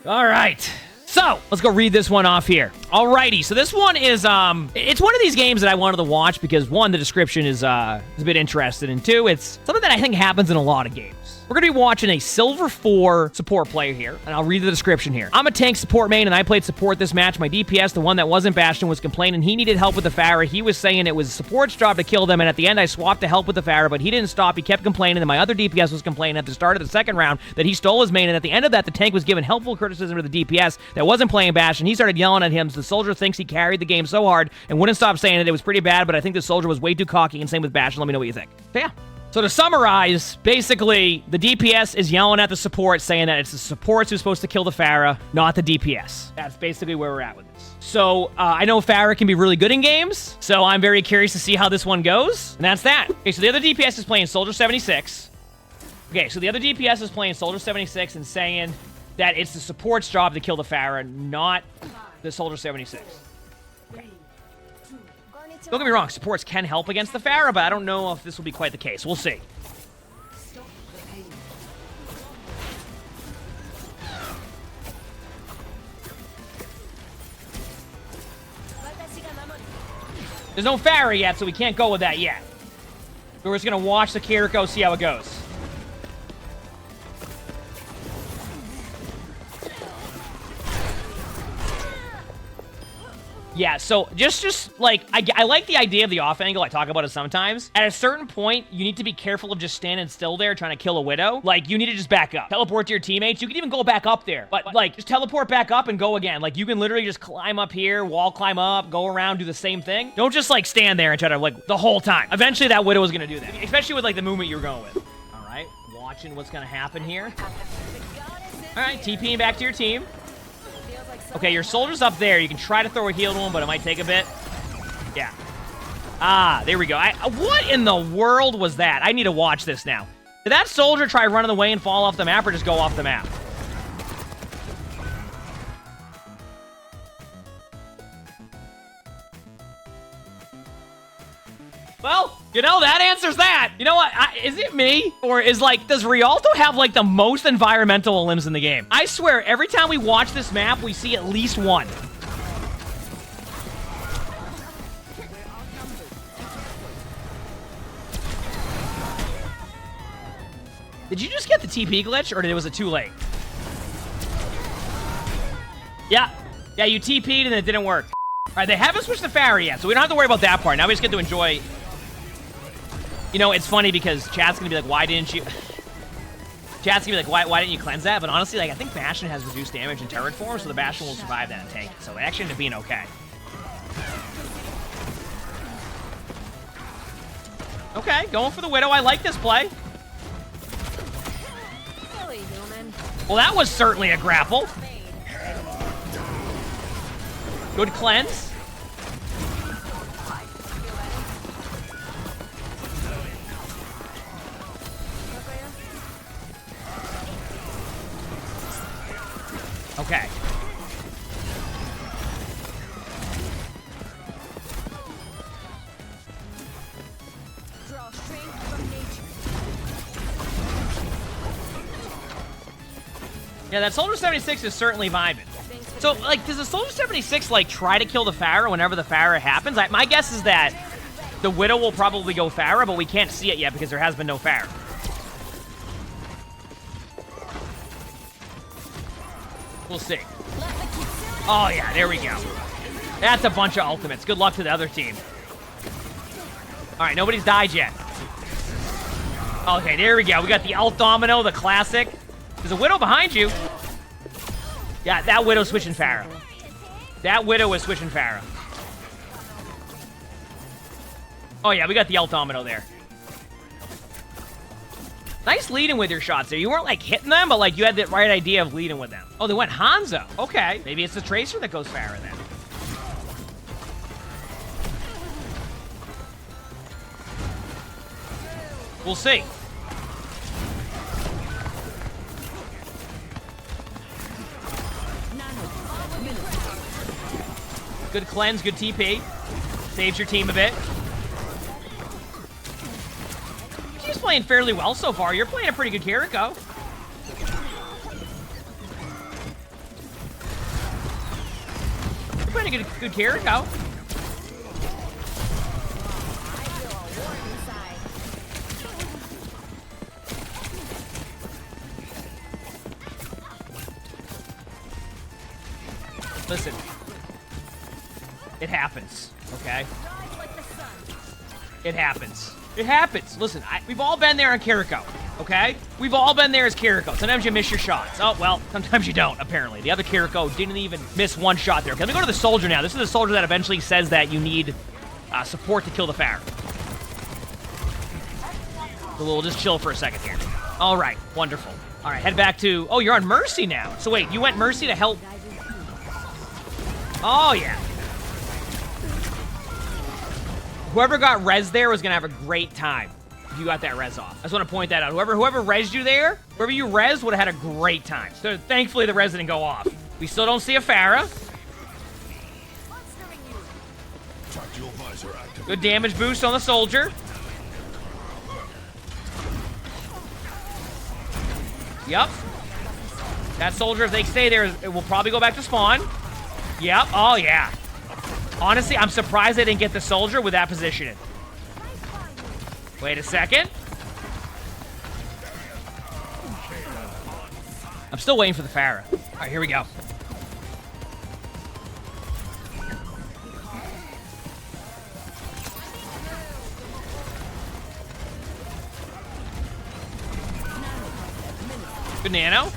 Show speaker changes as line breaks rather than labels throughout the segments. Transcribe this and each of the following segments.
All right. So, let's go read this one off here. Alrighty, so this one is, it's one of these games that I wanted to watch because, one, the description is a bit interesting, and two, it's something that I think happens in a lot of games. We're going to be watching a Silver 4 support player here, and I'll read the description here. I'm a tank support main, and I played support this match. My DPS, the one that wasn't Bastion, was complaining he needed help with the Pharah. He was saying it was support's job to kill them, and at the end, I swapped to help with the Pharah, but he didn't stop. He kept complaining, and my other DPS was complaining at the start of the second round that he stole his main, and at the end of that, the tank was giving helpful criticism to the DPS that wasn't playing Bastion. He started yelling at him, so the soldier thinks he carried the game so hard and wouldn't stop saying it. It was pretty bad, but I think the soldier was way too cocky, and same with Bastion. Let me know what you think. So, yeah. So to summarize, basically, the DPS is yelling at the support, saying that it's the supports who's supposed to kill the Pharah, not the DPS. That's basically where we're at with this. So I know Pharah can be really good in games, so I'm very curious to see how this one goes, and that's that. Okay, so the other DPS is playing Soldier 76. Okay, so the other DPS is playing Soldier 76 and saying that it's the support's job to kill the Pharah, not the Soldier 76. Okay. Don't get me wrong, supports can help against the Pharah, but I don't know if this will be quite the case. We'll see. There's no Pharah yet, so we can't go with that yet. We're just going to watch the Kiriko, see how it goes. Yeah, so just like, I like the idea of the off angle. I talk about it sometimes. At a certain point, you need to be careful of just standing still there trying to kill a Widow. Like, you need to just back up. Teleport to your teammates. You can even go back up there. But, like, just teleport back up and go again. Like, you can literally just climb up here, wall climb up, go around, do the same thing. Don't just, like, stand there and try to, like, the whole time. Eventually, that Widow is going to do that. Especially with, like, the movement you're going with. All right, watching what's going to happen here. All right, TPing back to your team. Okay, your soldier's up there. You can try to throw a heal to him, but it might take a bit. Yeah. Ah, there we go. What in the world was that? I need to watch this now. Did that soldier try running away and fall off the map or just go off the map? Well, you know, that answers that. You know what? Is it me? Or is, like, does Rialto have, like, the most environmental limbs in the game? I swear, every time we watch this map, we see at least one. Did you just get the TP glitch, or was it too late? Yeah. Yeah, you TP'd and it didn't work. All right, they haven't switched to Pharah yet, so we don't have to worry about that part. Now we just get to enjoy... You know, it's funny because chat's gonna be like, why didn't you... Chat's gonna be like, why didn't you cleanse that? But honestly, like, I think Bastion has reduced damage in turret form, so the Bastion will survive that and tank it. So it actually ended up being okay. Okay, going for the Widow. I like this play. Well, that was certainly a grapple. Good cleanse. Okay. Yeah, that Soldier 76 is certainly vibing. So, like, does the Soldier 76, like, try to kill the Pharah whenever the Pharah happens? My guess is that the Widow will probably go Pharah, but we can't see it yet because there has been no Pharah. We'll see. Oh, yeah, there we go. That's a bunch of ultimates. Good luck to the other team. All right, nobody's died yet. Okay, there we go. We got the ult domino, the classic. There's a Widow behind you. Yeah, that Widow's switching Pharah. That Widow is switching Pharah. Oh, yeah, we got the ult domino there. Nice leading with your shots there. You weren't, like, hitting them, but, like, you had the right idea of leading with them. Oh, they went Hanzo. Okay. Maybe it's the Tracer that goes Pharah then. We'll see. Good cleanse, good TP. Saves your team a bit. She's playing fairly well so far. You're playing a pretty good Kiriko. Putting a good carry out. Listen, it happens, okay? It happens. It happens. Listen, we've all been there on Kiriko, okay? We've all been there as Kiriko. Sometimes you miss your shots. Oh, well, sometimes you don't, apparently. The other Kiriko didn't even miss one shot there. Let me go to the soldier now. This is the soldier that eventually says that you need support to kill the Pharah. So we'll just chill for a second here. All right, wonderful. All right, head back to... Oh, you're on Mercy now. So wait, you went Mercy to help... Oh, yeah. Whoever got res there was going to have a great time if you got that res off. I just want to point that out. Whoever resed you there, whoever you resed would have had a great time. So thankfully, the res didn't go off. We still don't see a Pharah. Good damage boost on the soldier. Yep. That soldier, if they stay there, it will probably go back to spawn. Yep. Oh, yeah. Honestly, I'm surprised they didn't get the soldier with that positioning. Wait a second. I'm still waiting for the Pharah. All right, here we go. Good nano.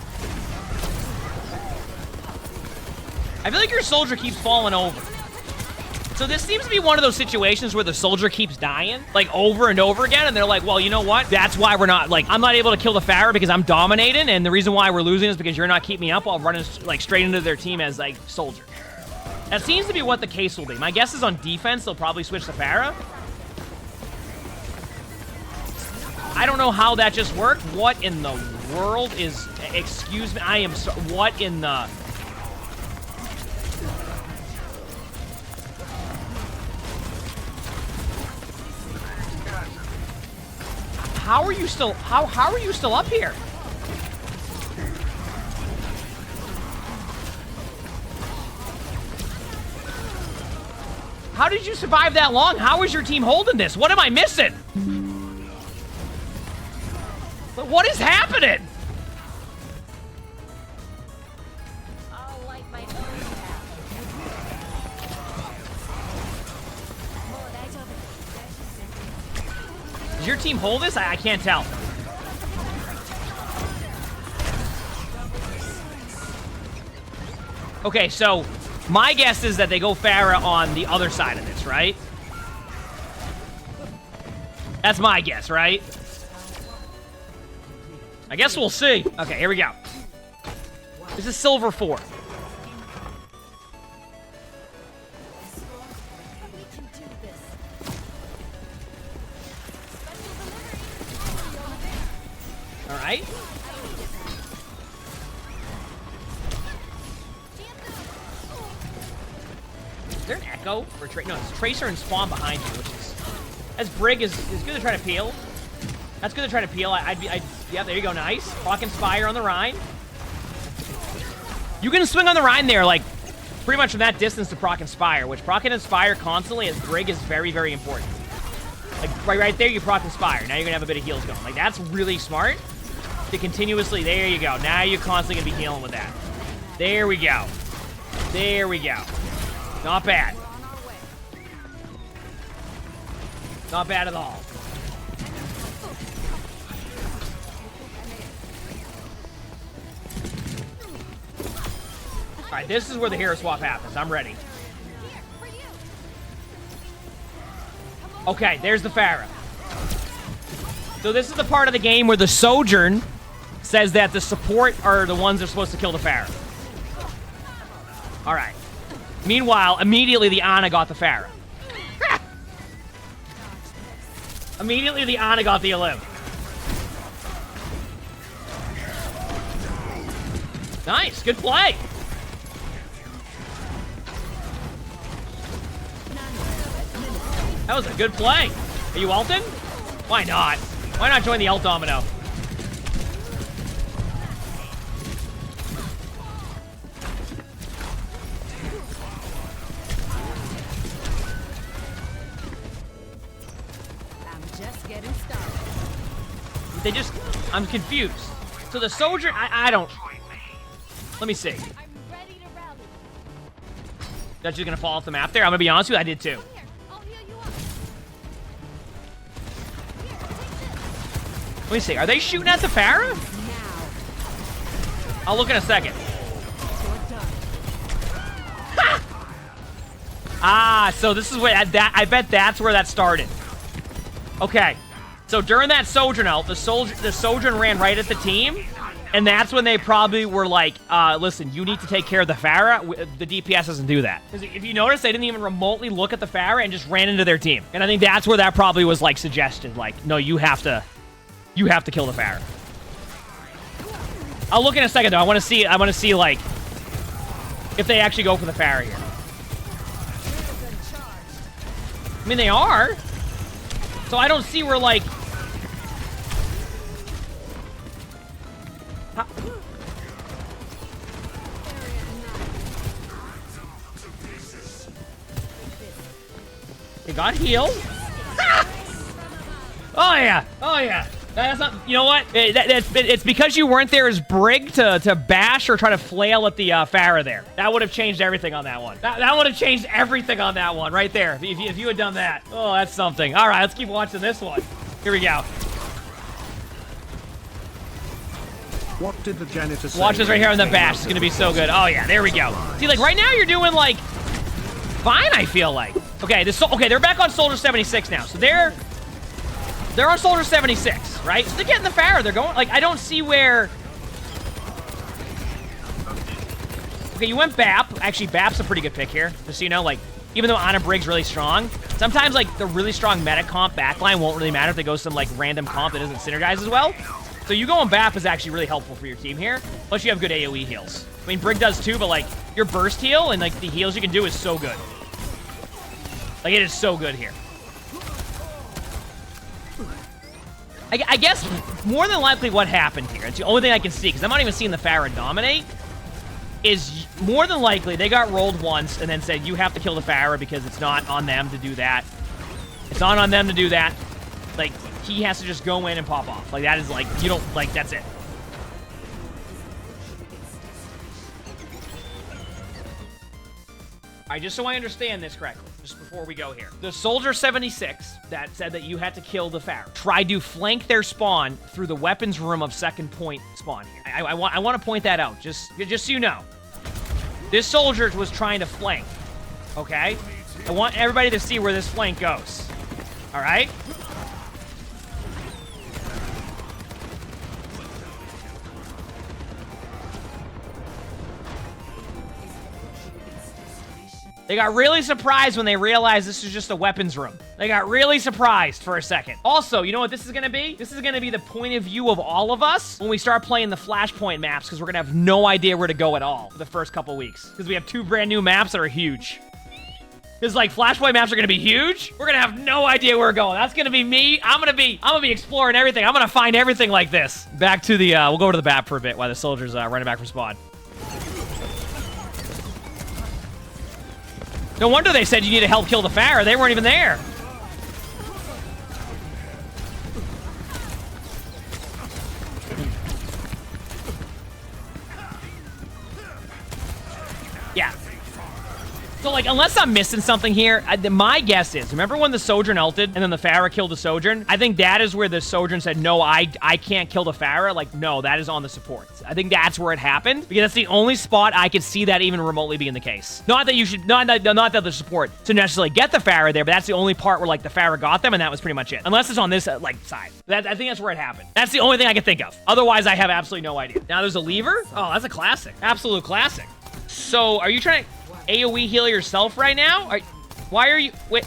I feel like your soldier keeps falling over. So this seems to be one of those situations where the soldier keeps dying, like, over and over again, and they're like, well, you know what? That's why we're not, like, I'm not able to kill the Pharah because I'm dominating, and the reason why we're losing is because you're not keeping me up while running, like, straight into their team as, like, soldier. That seems to be what the case will be. My guess is on defense, they'll probably switch to Pharah. I don't know how that just worked. What in the world is... Excuse me, I am so... What in the... How are you still... How are you still up here? How did you survive that long? How is your team holding this? What am I missing? What is happening? Does your team hold this? I can't tell. Okay, so my guess is that they go Pharah on the other side of this, right? That's my guess, right? I guess we'll see. Okay, here we go. This is Silver 4. All right. Is there an echo? Or no, it's Tracer and Spawn behind you, which is... As Brig is good to try to peel. That's good to try to peel. Yeah, there you go, nice. Hawk Inspire on the Rhine. You can swing on the Rhine there, like, pretty much from that distance to proc Inspire, which proc and Inspire constantly as Brig is very, very important. Like, right there, you proc Inspire. Now you're gonna have a bit of heals going. Like, that's really smart. To continuously, there you go. Now you're constantly gonna be healing with that. There we go. There we go. Not bad. Not bad at all. All right, this is where the hero swap happens. I'm ready. Okay, there's the Pharah. So this is the part of the game where the Sojourn says that the support are the ones that are supposed to kill the Pharah. All right. Meanwhile, immediately the Ana got the Pharah. Immediately the Ana got the Elim. Nice, good play. That was a good play. Are you ulting? Why not? Why not join the ult domino? They just, I'm confused. So the soldier, I don't, let me see. That's just gonna fall off the map there. I'm gonna be honest with you, I did too. Let me see, are they shooting at the Pharah? I'll look in a second. Ah, so this is where, I bet that's where that started. Okay, so during that Sojourn ult, the Sojourn ran right at the team, and that's when they probably were like, listen, you need to take care of the Pharah. The DPS doesn't do that. Because if you notice, they didn't even remotely look at the Pharah and just ran into their team. And I think that's where that probably was like suggested, like, no, you have to kill the Pharah. I'll look in a second though. I want to see like if they actually go for the Pharah here. I mean, they are. So I don't see where, like... They got healed. Oh, yeah. Oh, yeah. That's not... You know what? It's because you weren't there as Brig to bash or try to flail at the Pharah there. That would have changed everything on that one. That would have changed everything on that one right there. If you had done that. Oh, that's something. All right, let's keep watching this one. Here we go.
What did the janitor say?
Watch this right here on the bash. It's going to be so good. Oh, yeah. There we go. See, like, right now you're doing, like, fine, I feel like. Okay, okay, they're back on Soldier 76 now. So they're on Soldier 76, right? So they're getting the Pharah. They're going, like, I don't see where... Okay, you went BAP. Actually, BAP's a pretty good pick here. Just so you know, like, even though Ana Brig's really strong, sometimes, like, the really strong meta comp backline won't really matter if they go some, like, random comp that doesn't synergize as well. So you going BAP is actually really helpful for your team here. Plus, you have good AoE heals. I mean, Brig does too, but, like, your burst heal and, like, the heals you can do is so good. Like, it is so good here. I guess more than likely what happened here, it's the only thing I can see, because I'm not even seeing the Pharah dominate, is more than likely they got rolled once and then said, you have to kill the Pharah because it's not on them to do that. It's not on them to do that. Like, he has to just go in and pop off. Like, that is like, you don't, like, that's it. All right, just so I understand this correctly, just before we go here. The Soldier 76 that said that you had to kill the Pharah tried to flank their spawn through the weapons room of second point spawn here. I want to point that out, just so you know. This soldier was trying to flank, okay? I want everybody to see where this flank goes, all right? They got really surprised when they realized this was just a weapons room. They got really surprised for a second. Also, you know what this is going to be? This is going to be the point of view of all of us when we start playing the Flashpoint maps, because we're going to have no idea where to go at all for the first couple weeks. Because we have 2 brand new maps that are huge. Because, like, Flashpoint maps are going to be huge. We're going to have no idea where we're going. That's going to be me. I'm going to be exploring everything. I'm going to find everything like this. Back to the, we'll go to the map for a bit while the soldier's running back from spawn. No wonder they said you need to help kill the Pharah. They weren't even there. Yeah. So, like, unless I'm missing something here, my guess is, remember when the Sojourn ulted and then the Pharah killed the Sojourn? I think that is where the Sojourn said, no, I can't kill the Pharah. Like, no, that is on the support. I think that's where it happened, because that's the only spot I could see that even remotely being the case. Not that you should, not that the support to necessarily get the Pharah there, but that's the only part where, like, the Pharah got them, and that was pretty much it. Unless it's on this, like, side. I think that's where it happened. That's the only thing I can think of. Otherwise, I have absolutely no idea. Now, there's a lever? Oh, that's a classic. Absolute classic. So, are you trying to AoE heal yourself right now? Why are you... Wait.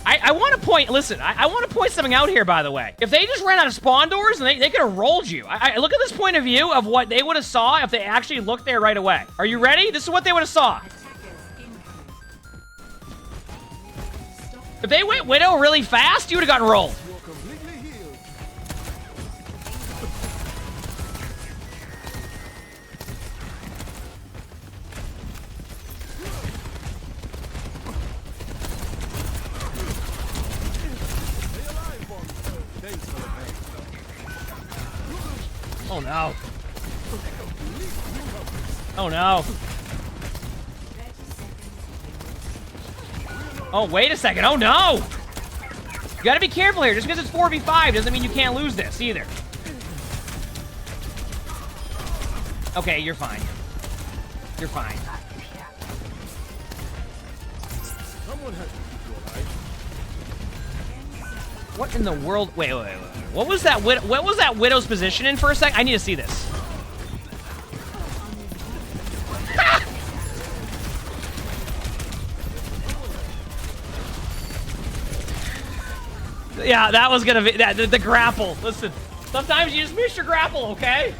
I want to point... Listen, I want to point something out here, by the way. If they just ran out of spawn doors, and they could have rolled you. I look at this point of view of what they would have saw if they actually looked there right away. Are you ready? This is what they would have saw. If they went Widow really fast, you would have gotten rolled. Oh, no. Oh, no. Oh, wait a second. Oh, no. You gotta be careful here. Just because it's 4v5 doesn't mean you can't lose this either. Okay, you're fine. You're fine. What in the world? Wait. What was that? What was that Widow's position in for a sec? I need to see this. Ah! Yeah, that was gonna be the grapple. Listen, sometimes you just miss your grapple, okay?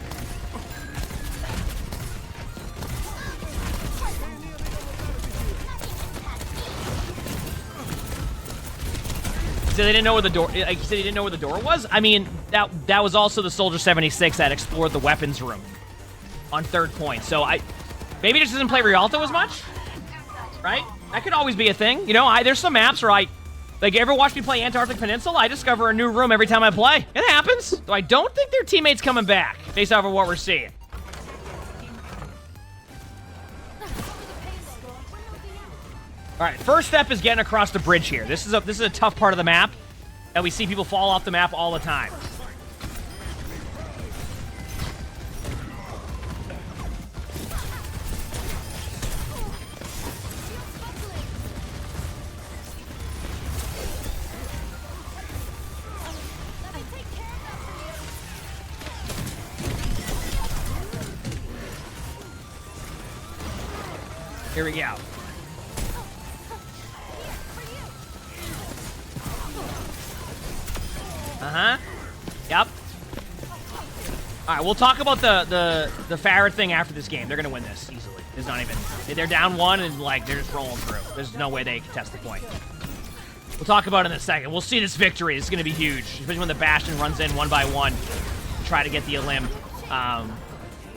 So they didn't know where the door. Like you said, he didn't know where the door was. I mean, that was also the Soldier 76 that explored the weapons room on 3rd point. So maybe he just doesn't play Rialto as much, right? That could always be a thing. You know, there's some maps where like, you ever watch me play Antarctic Peninsula? I discover a new room every time I play. It happens. So I don't think their teammates coming back based off of what we're seeing. All right, first step is getting across the bridge here. This is a tough part of the map, and we see people fall off the map all the time. Here we go. Yep. All right, we'll talk about the Pharah thing after this game. They're gonna win this easily. It's not even. They're down 1 and like they're just rolling through. There's no way they can test the point. We'll talk about it in a second. We'll see this victory. It's gonna be huge, especially when the Bastion runs in 1 by 1 to try to get the Elim. Oh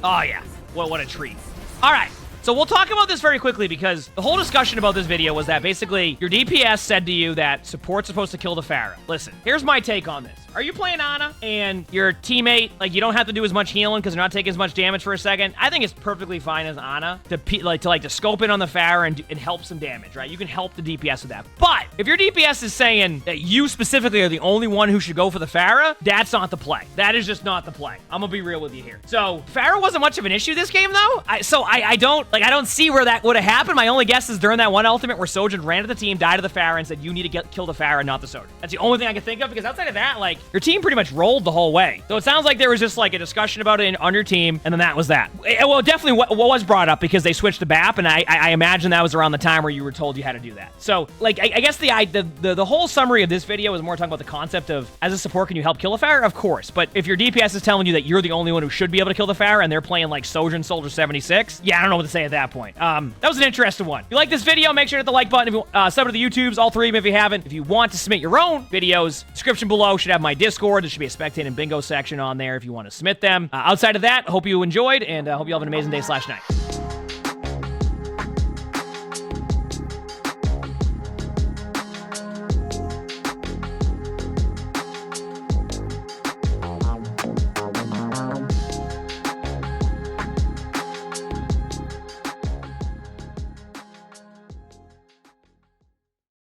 yeah, what a treat. All right. So we'll talk about this very quickly because the whole discussion about this video was that basically your DPS said to you that support's supposed to kill the Pharah. Listen, here's my take on this. Are you playing Ana and your teammate, like, you don't have to do as much healing because they're not taking as much damage for a second? I think it's perfectly fine as Ana to scope in on the Pharah and help some damage, right? You can help the DPS with that. But if your DPS is saying that you specifically are the only one who should go for the Pharah, that's not the play. That is just not the play. I'm gonna be real with you here. So Pharah wasn't much of an issue this game though. I don't see where that would have happened. My only guess is during that one ultimate where Sojourn ran to the team, died to the Pharah, and said, you need to kill the Pharah, not the Sojourn. That's the only thing I can think of, because outside of that, like, your team pretty much rolled the whole way. So it sounds like there was just like a discussion about it on your team, and then that was that. Well, definitely what was brought up because they switched the BAP, and I imagine that was around the time where you were told you had to do that. So, like, I guess the whole summary of this video is more talking about the concept of, as a support, can you help kill a Pharah? Of course. But if your DPS is telling you that you're the only one who should be able to kill the Pharah, and they're playing like Sojourn Soldier 76, yeah, I don't know what to say at that point. That was an interesting one. If you like this video, make sure to hit the like button. If you sub to the YouTubes, all 3 of them if you haven't. If you want to submit your own videos, description below should have my Discord. There should be a Spectating Bingo section on there if you want to submit them. Outside of that, hope you enjoyed, and hope you have an amazing day/night.